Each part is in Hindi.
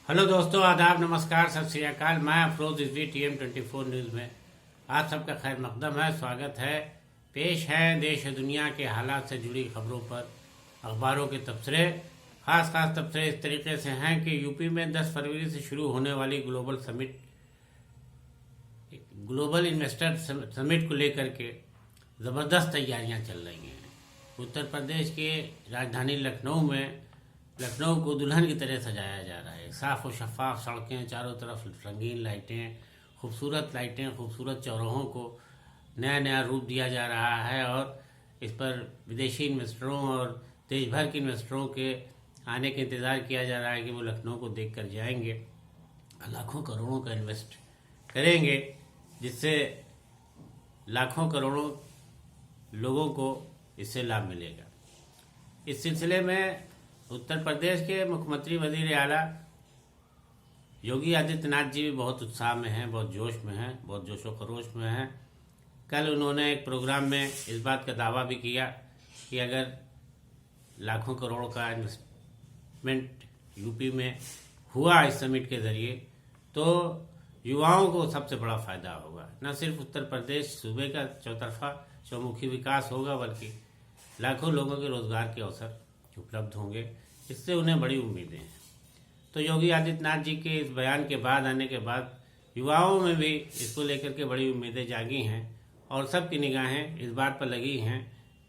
हेलो दोस्तों, आदाब, नमस्कार, सत श्री अकाल। मैं अफरोज रिजवी TM24 न्यूज़ में आप सबका खैर मकदम है, स्वागत है। पेश है देश और दुनिया के हालात से जुड़ी खबरों पर अखबारों के तबसरे। खास तबसरे इस तरीके से हैं कि यूपी में 10 फरवरी से शुरू होने वाली ग्लोबल इन्वेस्टर समिट को लेकर के ज़बरदस्त तैयारियां चल रही हैं। उत्तर प्रदेश के राजधानी लखनऊ को दुल्हन की तरह सजाया जा रहा है। साफ और शफाफ सड़कें, चारों तरफ रंगीन लाइटें, खूबसूरत चौराहों को नया नया रूप दिया जा रहा है और इस पर विदेशी इन्वेस्टरों और देश भर के इन्वेस्टरों के आने का इंतज़ार किया जा रहा है कि वो लखनऊ को देख कर जाएंगे, लाखों करोड़ों का इन्वेस्ट करेंगे, जिससे लाखों करोड़ों लोगों को इससे लाभ मिलेगा। इस सिलसिले में उत्तर प्रदेश के मुख्यमंत्री वजीर आला योगी आदित्यनाथ जी भी बहुत उत्साह में हैं, बहुत जोश में हैं, बहुत जोशो खरोश में हैं। कल उन्होंने एक प्रोग्राम में इस बात का दावा भी किया कि अगर लाखों करोड़ का इन्वेस्टमेंट यूपी में हुआ इस समिट के ज़रिए तो युवाओं को सबसे बड़ा फ़ायदा होगा। न सिर्फ उत्तर प्रदेश सूबे का चौमुखी विकास होगा, बल्कि लाखों लोगों के रोज़गार के अवसर उपलब्ध होंगे। इससे उन्हें बड़ी उम्मीदें हैं। तो योगी आदित्यनाथ जी के इस बयान के बाद आने के बाद युवाओं में भी इसको लेकर के बड़ी उम्मीदें जागी हैं और सबकी निगाहें इस बात पर लगी हैं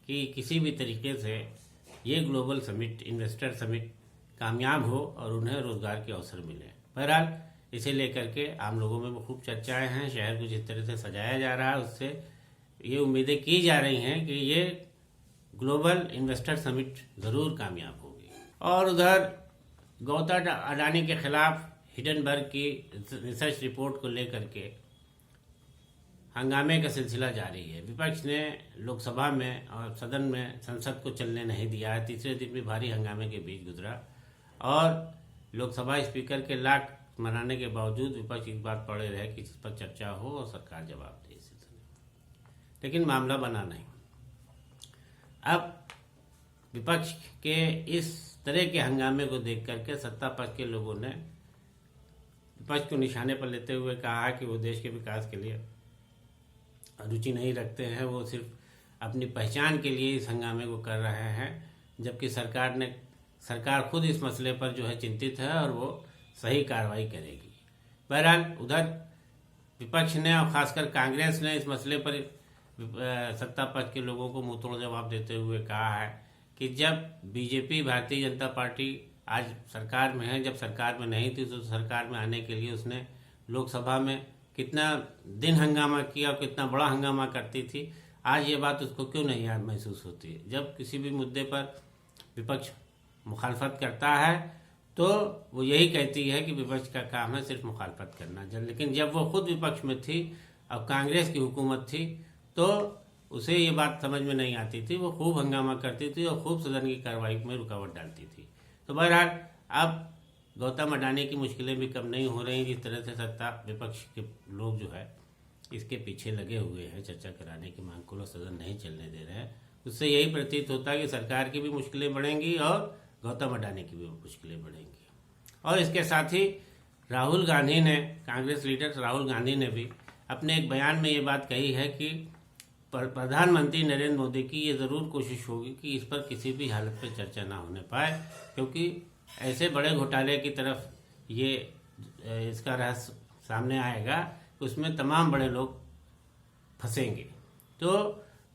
कि किसी भी तरीके से ये ग्लोबल समिट, इन्वेस्टर समिट कामयाब हो और उन्हें रोज़गार के अवसर मिले। बहरहाल इसे लेकर के आम लोगों में खूब चर्चाएं हैं। शहर को जिस तरह से सजाया जा रहा है उससे ये उम्मीदें की जा रही हैं कि ये ग्लोबल इन्वेस्टर समिट ज़रूर कामयाब होगी। और उधर गौतम अडानी के खिलाफ हिडनबर्ग की रिसर्च रिपोर्ट को लेकर के हंगामे का सिलसिला जारी है। विपक्ष ने लोकसभा में और सदन में संसद को चलने नहीं दिया है। तीसरे दिन भी भारी हंगामे के बीच गुजरा और लोकसभा स्पीकर के लाख मनाने के बावजूद विपक्ष इस बात पड़े रहे कि इस पर चर्चा हो और सरकार जवाब दे। लेकिन मामला बना नहीं। अब विपक्ष के इस तरह के हंगामे को देख करके सत्ता पक्ष के लोगों ने विपक्ष को निशाने पर लेते हुए कहा कि वो देश के विकास के लिए रुचि नहीं रखते हैं, वो सिर्फ अपनी पहचान के लिए इस हंगामे को कर रहे हैं, जबकि सरकार खुद इस मसले पर जो है चिंतित है और वो सही कार्रवाई करेगी। बहरहाल उधर विपक्ष ने और खासकर कांग्रेस ने इस मसले पर सत्ता पक्ष के लोगों को मुंहतोड़ जवाब देते हुए कहा है कि जब बीजेपी, भारतीय जनता पार्टी आज सरकार में है, जब सरकार में नहीं थी तो सरकार में आने के लिए उसने लोकसभा में कितना दिन हंगामा किया और कितना बड़ा हंगामा करती थी। आज ये बात उसको क्यों नहीं याद महसूस होती है? जब किसी भी मुद्दे पर विपक्ष मुखालफत करता है तो वो यही कहती है कि विपक्ष का काम है सिर्फ मुखालफत करना। लेकिन जब वो खुद विपक्ष में थी, अब कांग्रेस की हुकूमत थी, तो उसे ये बात समझ में नहीं आती थी। वो खूब हंगामा करती थी और खूब सदन की कार्रवाई में रुकावट डालती थी। तो बहरहाल अब गौतम अडानी की मुश्किलें भी कम नहीं हो रही। जिस तरह से सत्ता विपक्ष के लोग जो है इसके पीछे लगे हुए हैं, चर्चा कराने की मांग को सदन नहीं चलने दे रहे हैं, उससे यही प्रतीत होता है कि सरकार की भी मुश्किलें बढ़ेंगी और गौतम अडानी की भी मुश्किलें बढ़ेंगी। और इसके साथ ही कांग्रेस लीडर राहुल गांधी ने भी अपने एक बयान में ये बात कही है कि प्रधानमंत्री नरेंद्र मोदी की ये ज़रूर कोशिश होगी कि इस पर किसी भी हालत पर चर्चा ना होने पाए, क्योंकि ऐसे बड़े घोटाले की तरफ ये इसका रहस्य सामने आएगा, उसमें तमाम बड़े लोग फंसेंगे। तो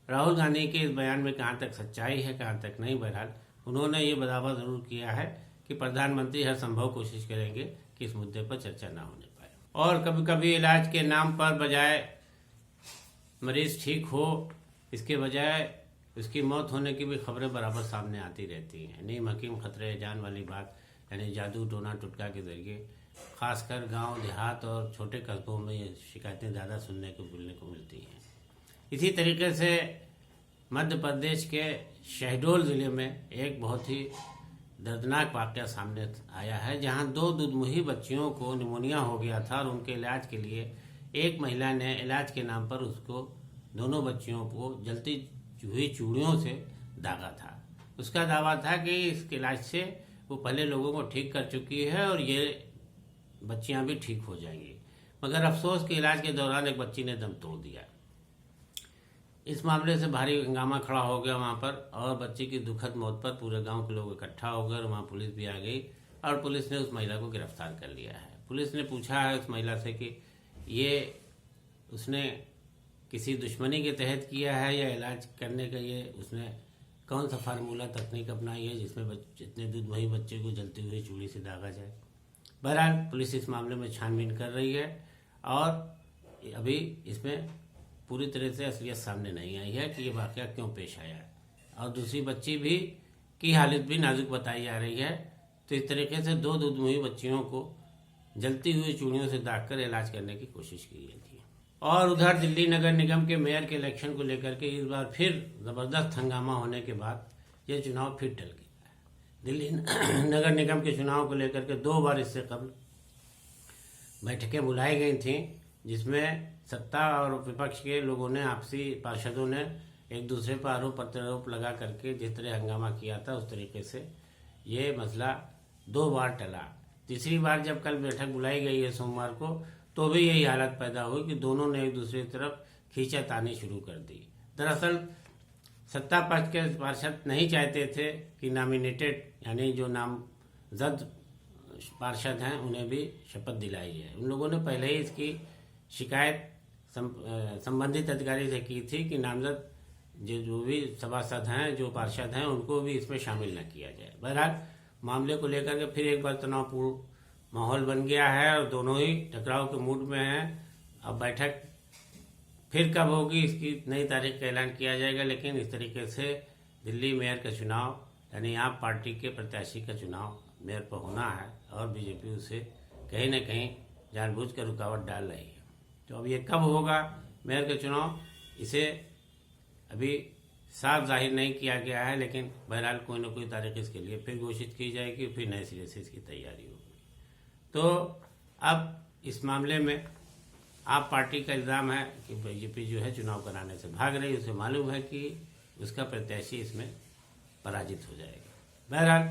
राहुल गांधी के इस बयान में कहाँ तक सच्चाई है, कहाँ तक नहीं, बहरहाल उन्होंने ये दावा ज़रूर किया है कि प्रधानमंत्री हर संभव कोशिश करेंगे कि इस मुद्दे पर चर्चा ना होने पाए। और कभी कभी इलाज के नाम पर बजाय मरीज ठीक हो, इसके बजाय उसकी मौत होने की भी खबरें बराबर सामने आती रहती हैं। नीम हकीम खतरे जान वाली बात, यानी जादू टोना टुटका के जरिए खासकर गांव देहात और छोटे कस्बों में ये शिकायतें ज़्यादा सुनने को मिलने को मिलती हैं। इसी तरीके से मध्य प्रदेश के शहडोल ज़िले में एक बहुत ही दर्दनाक वाक़या सामने आया है, जहां 2 दुधमुही बच्चियों को निमोनिया हो गया था और उनके इलाज के लिए एक महिला ने इलाज के नाम पर दोनों बच्चियों को जलती हुई चूड़ियों से दागा था। उसका दावा था कि इस इलाज से वो पहले लोगों को ठीक कर चुकी है और ये बच्चियां भी ठीक हो जाएंगी। मगर अफसोस कि इलाज के दौरान एक बच्ची ने दम तोड़ दिया। इस मामले से भारी हंगामा खड़ा हो गया वहाँ पर, और बच्ची की दुखद मौत पर पूरे गांव के लोग इकट्ठा हो गए और वहाँ पुलिस भी आ गई और पुलिस ने उस महिला को गिरफ्तार कर लिया है। पुलिस ने पूछा है उस महिला से कि ये उसने किसी दुश्मनी के तहत किया है या इलाज करने का ये उसने कौन सा फार्मूला तकनीक अपनाई है जिसमें जितने दूध वही बच्चे को जलती हुई चूड़ी से दागा जाए। बहरहाल पुलिस इस मामले में छानबीन कर रही है और अभी इसमें पूरी तरह से असलियत सामने नहीं आई है कि ये वाकया क्यों पेश आया है। और दूसरी बच्ची भी की हालत भी नाजुक बताई जा रही है। तो इस तरीके से 2 दूधमुही बच्चियों को जलती हुई चूड़ियों से दागकर इलाज करने की कोशिश की गई थी। और उधर दिल्ली नगर निगम के मेयर के इलेक्शन को लेकर के इस बार फिर जबरदस्त हंगामा होने के बाद ये चुनाव फिर टल गया है। दिल्ली नगर निगम के चुनाव को लेकर के 2 बार इससे कबल बैठकें बुलाई गई थी, जिसमें सत्ता और विपक्ष के लोगों ने, आपसी पार्षदों ने एक दूसरे पर आरोप प्रत्यारोप लगा करके जिस तरह हंगामा किया था उस तरीके से ये मसला 2 बार टला। तीसरी बार जब कल बैठक बुलाई गई है सोमवार को, तो भी यही हालत पैदा हुई कि दोनों ने एक दूसरे की तरफ खींचातानी शुरू कर दी। दरअसल सत्ता पक्ष के पार्षद नहीं चाहते थे कि नॉमिनेटेड यानी जो नामजद पार्षद हैं उन्हें भी शपथ दिलाई है। उन लोगों ने पहले ही इसकी शिकायत संबंधित अधिकारी से की थी कि नामजद जो भी सभासद हैं, जो पार्षद हैं, उनको भी इसमें शामिल न किया जाए। बहरहाल मामले को लेकर के फिर एक बार तनावपूर्ण माहौल बन गया है और दोनों ही टकराव के मूड में हैं। अब बैठक फिर कब होगी इसकी नई तारीख का ऐलान किया जाएगा, लेकिन इस तरीके से दिल्ली मेयर का चुनाव यानी आप पार्टी के प्रत्याशी का चुनाव मेयर पर होना है और बीजेपी उसे कहीं न कहीं जानबूझकर रुकावट डाल रही है। तो अब ये कब होगा मेयर का चुनाव, इसे अभी साफ जाहिर नहीं किया गया है, लेकिन बहरहाल कोई ना कोई तारीख इसके लिए फिर घोषित की जाएगी, फिर नए सिरे से इसकी तैयारी होगी। तो अब इस मामले में आप पार्टी का इल्ज़ाम है कि बीजेपी जो है चुनाव कराने से भाग रही है। उसे मालूम है कि उसका प्रत्याशी इसमें पराजित हो जाएगा। बहरहाल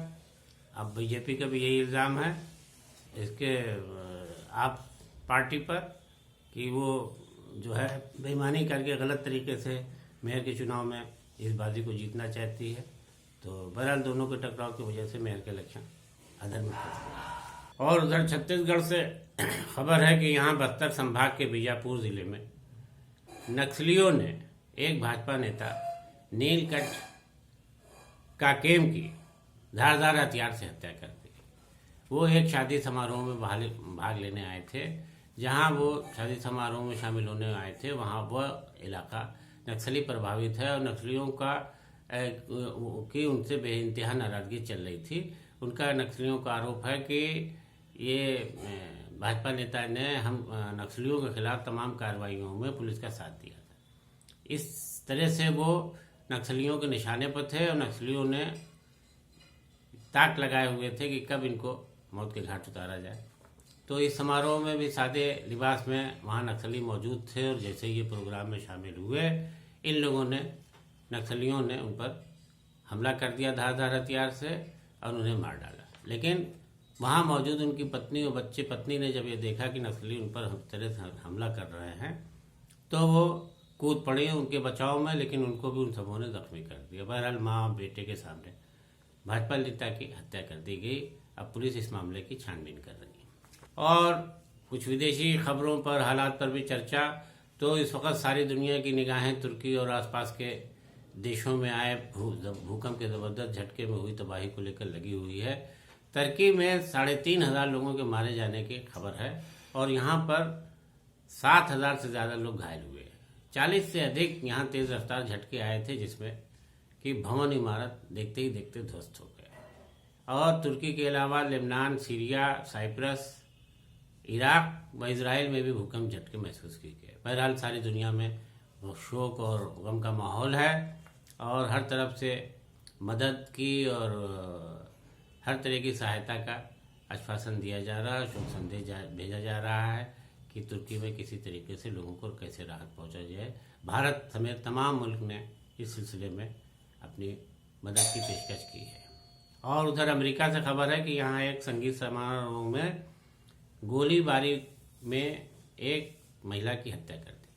अब बीजेपी का भी यही इल्ज़ाम है इसके आप पार्टी पर कि वो जो है बेईमानी करके गलत तरीके से मेयर के चुनाव में इस बाजी को जीतना चाहती है। तो बहरहाल दोनों के टकराव की वजह से मेयर के इलेक्शन अधर में फंस गया। और उधर छत्तीसगढ़ से खबर है कि यहाँ बस्तर संभाग के बीजापुर जिले में नक्सलियों ने एक भाजपा नेता नीलकंठ काकेम की धारदार हथियार से हत्या कर दी। वो एक शादी समारोह में भाग लेने आए थे। जहां वो शादी समारोह में शामिल होने आए थे वहां वह इलाका नक्सली प्रभावित है और नक्सलियों की उनसे बेइंतहा नाराजगी चल रही थी। उनका नक्सलियों का आरोप है कि ये भाजपा नेता ने हम नक्सलियों के खिलाफ तमाम कार्रवाइयों में पुलिस का साथ दिया था। इस तरह से वो नक्सलियों के निशाने पर थे और नक्सलियों ने ताक लगाए हुए थे कि कब इनको मौत के घाट उतारा जाए। तो इस समारोह में भी सादे लिबास में वहाँ नक्सली मौजूद थे और जैसे ये प्रोग्राम में शामिल हुए, इन लोगों ने, नक्सलियों ने उन पर हमला कर दिया धारदार हथियार से और उन्हें मार डाला। लेकिन वहाँ मौजूद उनकी पत्नी और बच्चे, पत्नी ने जब ये देखा कि नक्सली उन पर तरह से हमला कर रहे हैं तो वो कूद पड़ी उनके बचाव में, लेकिन उनको भी उन सबों ने जख्मी कर दिया। बहरहाल माँ और बेटे के सामने भाजपा नेता की हत्या कर दी गई। अब पुलिस इस मामले की छानबीन कर रही है। और कुछ विदेशी खबरों पर, हालात पर भी चर्चा। तो इस वक्त सारी दुनिया की निगाहें तुर्की और आसपास के देशों में आए भूकंप के ज़बरदस्त झटके में हुई तबाही को लेकर लगी हुई है। तुर्की में 3,500 लोगों के मारे जाने की खबर है और यहाँ पर 7,000 से ज़्यादा लोग घायल हुए। 40 से अधिक यहाँ तेज़ रफ्तार झटके आए थे जिसमें कि भवन इमारत देखते ही देखते ध्वस्त हो गए। और तुर्की के अलावा लेबनान, सीरिया, साइप्रस, इराक व इजराइल में भी भूकंप झटके महसूस किए गए। बहरहाल सारी दुनिया में शोक और गम का माहौल है और हर तरफ से मदद की और हर तरह की सहायता का आश्वासन दिया जा रहा है। शोक संदेश भेजा जा रहा है कि तुर्की में किसी तरीके से लोगों को कैसे राहत पहुंचा जाए। भारत समेत तमाम मुल्क ने इस सिलसिले में अपनी मदद की पेशकश की है। और उधर अमेरिका से खबर है कि यहाँ एक संगीत समारोह में गोलीबारी में एक महिला की हत्या कर दी।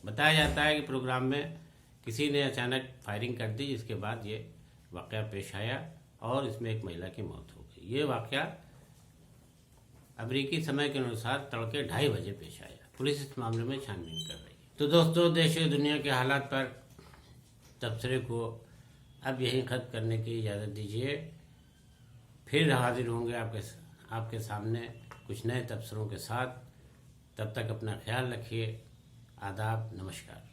बताया जाता है कि प्रोग्राम में किसी ने अचानक फायरिंग कर दी, जिसके बाद ये वाक़या पेश आया और इसमें एक महिला की मौत हो गई। ये वाक़या अमेरिकी समय के अनुसार तड़के 2:30 बजे पेश आया। पुलिस इस मामले में छानबीन कर रही है। तो दोस्तों, देश और दुनिया के हालात पर तबसरे को अब यहीं ख़त्म करने की इजाज़त दीजिए। फिर हाजिर होंगे आपके सामने कुछ नए तबसरों के साथ। तब तक अपना ख्याल रखिए। आदाब, नमस्कार।